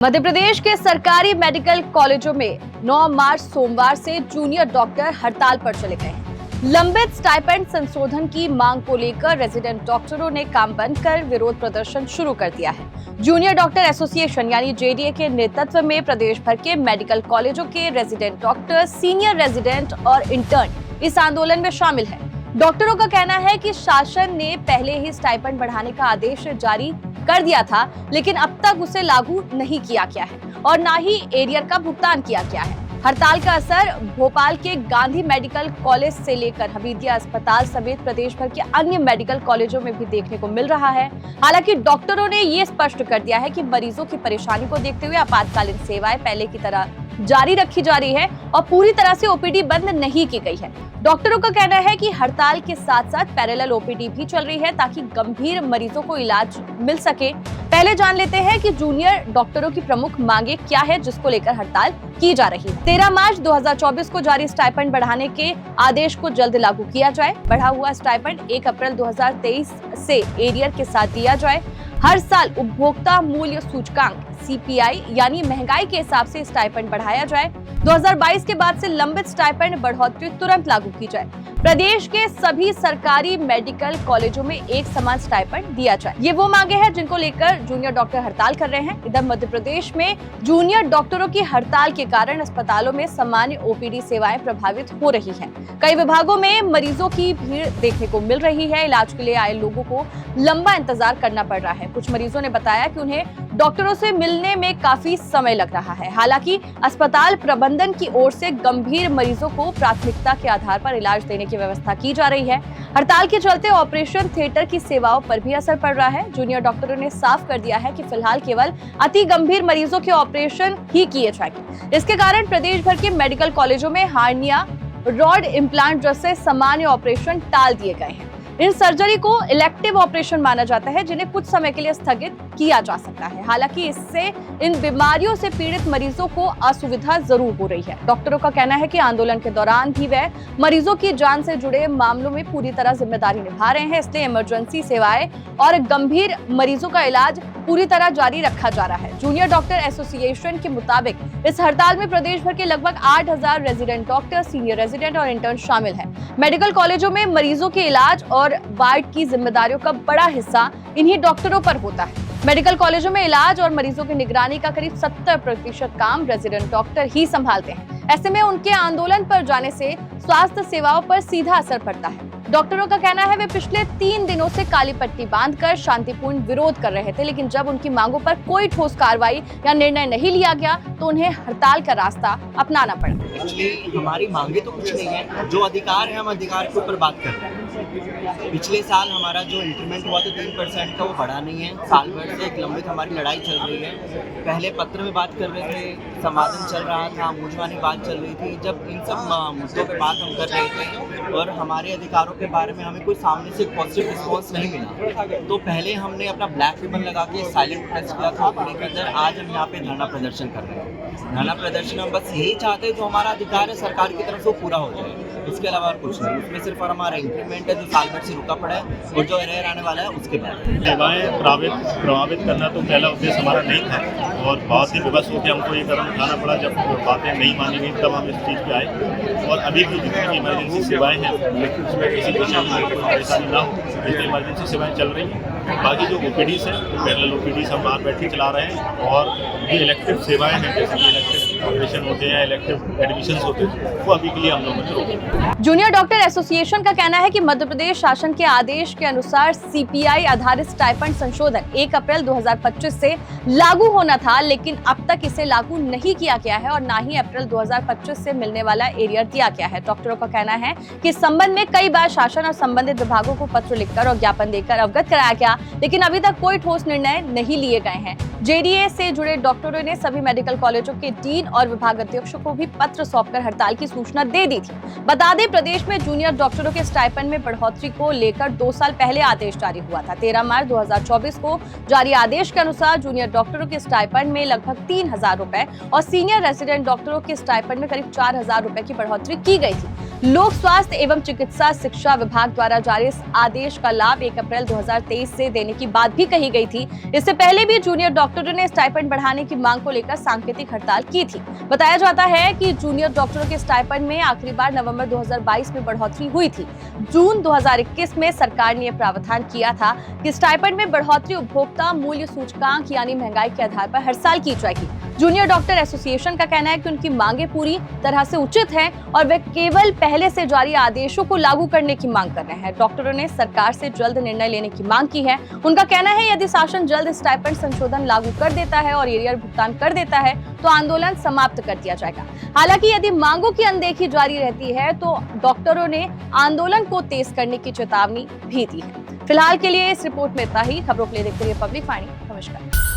मध्य प्रदेश के सरकारी मेडिकल कॉलेजों में 9 मार्च सोमवार से जूनियर डॉक्टर हड़ताल पर चले गए हैं। लंबित स्टाइपेंड संशोधन की मांग को लेकर रेजिडेंट डॉक्टरों ने काम बंद कर विरोध प्रदर्शन शुरू कर दिया है। जूनियर डॉक्टर एसोसिएशन यानी जेडीए के नेतृत्व में प्रदेश भर के मेडिकल कॉलेजों के रेजिडेंट डॉक्टर, सीनियर रेजिडेंट और इंटर्न इस आंदोलन में शामिल है। डॉक्टरों का कहना है कि शासन ने पहले ही स्टाइपेंड बढ़ाने का आदेश जारी कर दिया था, लेकिन अब तक उसे लागू नहीं किया गया है और ना ही एरियर का भुगतान किया गया है। हड़ताल का असर भोपाल के गांधी मेडिकल कॉलेज से लेकर हमीदिया अस्पताल समेत प्रदेश भर के अन्य मेडिकल कॉलेजों में भी देखने को मिल रहा है। हालांकि डॉक्टरों ने ये स्पष्ट कर दिया है कि मरीजों की परेशानी को देखते हुए आपातकालीन सेवाएं पहले की तरह जारी रखी जा रही है और पूरी तरह से ओपीडी बंद नहीं की गई है। डॉक्टरों का कहना है कि हड़ताल के साथ साथ पैरेलल ओपीडी भी चल रही है ताकि गंभीर मरीजों को इलाज मिल सके। पहले जान लेते हैं कि जूनियर डॉक्टरों की प्रमुख मांगे क्या है जिसको लेकर हड़ताल की जा रही है। 13 मार्च 2024 को जारी स्टाइपेंड बढ़ाने के आदेश को जल्द लागू किया जाए। बढ़ा हुआ स्टाइपेंड 1 अप्रैल 2023 से एरियर के साथ दिया जाए। हर साल उपभोक्ता मूल्य सूचकांक सीपीआई यानी महंगाई के हिसाब से स्टाइपेंड बढ़ाया जाए। 2022 के बाद से लंबित स्टाइपेंड बढ़ोतरी तुरंत लागू की जाए। प्रदेश के सभी सरकारी मेडिकल कॉलेजों में एक समान स्टाइपेंड दिया जाए। ये वो मांगे हैं जिनको लेकर जूनियर डॉक्टर हड़ताल कर रहे हैं। इधर मध्य प्रदेश में जूनियर डॉक्टरों की हड़ताल के कारण अस्पतालों में सामान्य ओपीडी सेवाएं प्रभावित हो रही हैं। कई विभागों में मरीजों की भीड़ देखने को मिल रही है। इलाज के लिए आए लोगों को लंबा इंतजार करना पड़ रहा है। कुछ मरीजों ने बताया कि उन्हें डॉक्टरों से मिलने में काफी समय लग रहा है। हालांकि अस्पताल प्रबंधन की ओर से गंभीर मरीजों को प्राथमिकता के आधार पर इलाज देने की व्यवस्था की जा रही है। हड़ताल के चलते ऑपरेशन थिएटर की सेवाओं पर भी असर पड़ रहा है। जूनियर डॉक्टरों ने साफ कर दिया है कि फिलहाल केवल अति गंभीर मरीजों के ऑपरेशन ही किए जाएंगे। इसके कारण प्रदेश भर के मेडिकल कॉलेजों में हार्निया, रॉड इम्प्लांट जैसे सामान्य ऑपरेशन टाल दिए गए हैं। इन सर्जरी को इलेक्टिव ऑपरेशन माना जाता है जिन्हें कुछ समय के लिए स्थगित किया जा सकता है। हालांकि इससे इन बीमारियों से पीड़ित मरीजों को असुविधा जरूर हो रही है। डॉक्टरों का कहना है कि आंदोलन के दौरान भी वह मरीजों की जान से जुड़े मामलों में पूरी तरह जिम्मेदारी निभा रहे हैं, इसलिए इमरजेंसी सेवाएं और गंभीर मरीजों का इलाज पूरी तरह जारी रखा जा रहा है। जूनियर डॉक्टर एसोसिएशन के मुताबिक इस हड़ताल में प्रदेश भर के लगभग 8000 रेजिडेंट डॉक्टर, सीनियर रेजिडेंट और इंटर्न शामिल हैं। मेडिकल कॉलेजों में मरीजों के इलाज और वार्ड की जिम्मेदारियों का बड़ा हिस्सा इन्हीं डॉक्टरों पर होता है। मेडिकल कॉलेजों में इलाज और मरीजों की निगरानी का करीब 70% काम रेजिडेंट डॉक्टर ही संभालते हैं। ऐसे में उनके आंदोलन पर जाने से स्वास्थ्य सेवाओं पर सीधा असर पड़ता है। डॉक्टरों का कहना है वे पिछले 3 दिनों से काली पट्टी बांधकर शांतिपूर्ण विरोध कर रहे थे, लेकिन जब उनकी मांगों पर कोई ठोस कार्रवाई या निर्णय नहीं लिया गया तो उन्हें हड़ताल का रास्ता अपनाना पड़ा। एक्चुअली हमारी मांगे तो कुछ नहीं है, जो अधिकार है हम अधिकार के ऊपर बात कर रहे हैं। पिछले साल हमारा जो इंक्रीमेंट हुआ था 3% का, वो बढ़ा नहीं है। साल भर से एक लंबित हमारी लड़ाई चल रही है। पहले पत्र में बात कर रहे थे, संवादन चल रहा था, मूंझवानी बात चल रही थी। जब इन सब मुद्दों पे बात हम कर रहे थे और हमारे अधिकारों के बारे में हमें कोई सामने से पॉजिटिव रिस्पॉन्स नहीं मिला, तो पहले हमने अपना ब्लैक रिबन लगा के साइलेंट प्रोटेस्ट किया था ओपीडी के अंदर। आज हम यहाँ पे धरना प्रदर्शन कर रहे हैं। धरना प्रदर्शन हम बस यही चाहते हैं जो हमारा अधिकार है सरकार की तरफ से पूरा हो जाए, इसके अलावा और कुछ नहीं। उसमें सिर्फ और हमारा इंक्रीमेंट है जो साल भर से रुका पड़ा है और जो एरियर आने वाला है उसके बाद। सेवाएं प्रभावित करना तो पहला उद्देश्य हमारा नहीं था और बहुत ही विवश होकर हमको ये कदम उठाना पड़ा। जब बातें नहीं मानी गई तब हम इस चीज़ पे आए और अभी भी जितनी भी इमरजेंसी सेवाएं हैं उसमें किसी को परेशानी ना हो, इसलिए इमरजेंसी सेवाएं चल रही हैं। बाकी जो ओपीडीज हैं, पैरेलल ओपीडीज हम बाहर बैठ के चला रहे हैं और जो इलेक्टिव सेवाएं हैं जैसे कि इलेक्टिव ऑपरेशन होते हैं, इलेक्टिव एडमिशंस होते हैं, वो अभी के लिए हम लोगों ने रोके। जूनियर डॉक्टर एसोसिएशन का कहना है कि मध्य प्रदेश शासन के आदेश के अनुसार सीपीआई आधारित स्टाइपेंड संशोधन 1 अप्रैल 2025 से लागू होना था, लेकिन अब तक इसे लागू नहीं किया गया है और ना ही अप्रैल 2025 से मिलने वाला एरियर दिया गया है। डॉक्टरों का कहना है कि इस संबंध में कई बार शासन और संबंधित विभागों को पत्र लिखकर और ज्ञापन देकर अवगत कराया गया, लेकिन अभी तक कोई ठोस निर्णय नहीं लिए गए हैं। जेडीए से जुड़े डॉक्टरों ने सभी मेडिकल कॉलेजों के डीन और विभाग अध्यक्षों को भी पत्र सौंपकर हड़ताल की सूचना दे दी थी। बता दें, प्रदेश में जूनियर डॉक्टरों के स्टाइपेंड में बढ़ोतरी को लेकर 2 साल पहले आदेश जारी हुआ था। 13 मार्च 2024 को जारी आदेश के अनुसार जूनियर डॉक्टरों के स्टाइपेंड में लगभग 3000 रुपए और सीनियर रेजिडेंट डॉक्टरों के स्टाइपेंड में करीब 4000 रुपए की बढ़ोतरी की गई थी। लोक स्वास्थ्य एवं चिकित्सा शिक्षा विभाग द्वारा जारी इस आदेश का लाभ 1 अप्रैल 2023 से देने की बात भी कही गई थी। इससे पहले भी जूनियर डॉक्टरों ने स्टाइपेंड बढ़ाने की मांग को लेकर सांकेतिक हड़ताल की थी। बताया जाता है कि जूनियर डॉक्टरों के स्टाइपेंड में आखिरी बार नवंबर 2022 में बढ़ोतरी हुई थी। जून 2021 में सरकार ने यह प्रावधान किया था कि स्टाइपेंड में बढ़ोतरी उपभोक्ता मूल्य सूचकांक यानी महंगाई के आधार पर हर साल की जाएगी। जूनियर डॉक्टर एसोसिएशन का कहना है कि उनकी मांगे पूरी तरह से उचित हैं और वे केवल पहले से जारी आदेशों को लागू करने की मांग कर रहे हैं। डॉक्टरों ने सरकार से जल्द निर्णय लेने की मांग की है। उनका कहना है यदि शासन जल्द स्टाइपेंड संशोधन लागू कर देता है और एरियर भुगतान कर देता है तो आंदोलन समाप्त कर दिया जाएगा। हालांकि यदि मांगों की अनदेखी जारी रहती है तो डॉक्टरों ने आंदोलन को तेज करने की चेतावनी भी दी है। फिलहाल के लिए इस रिपोर्ट में इतना ही। खबरों के लिए देखते रहिए पब्लिक वाणी। नमस्कार।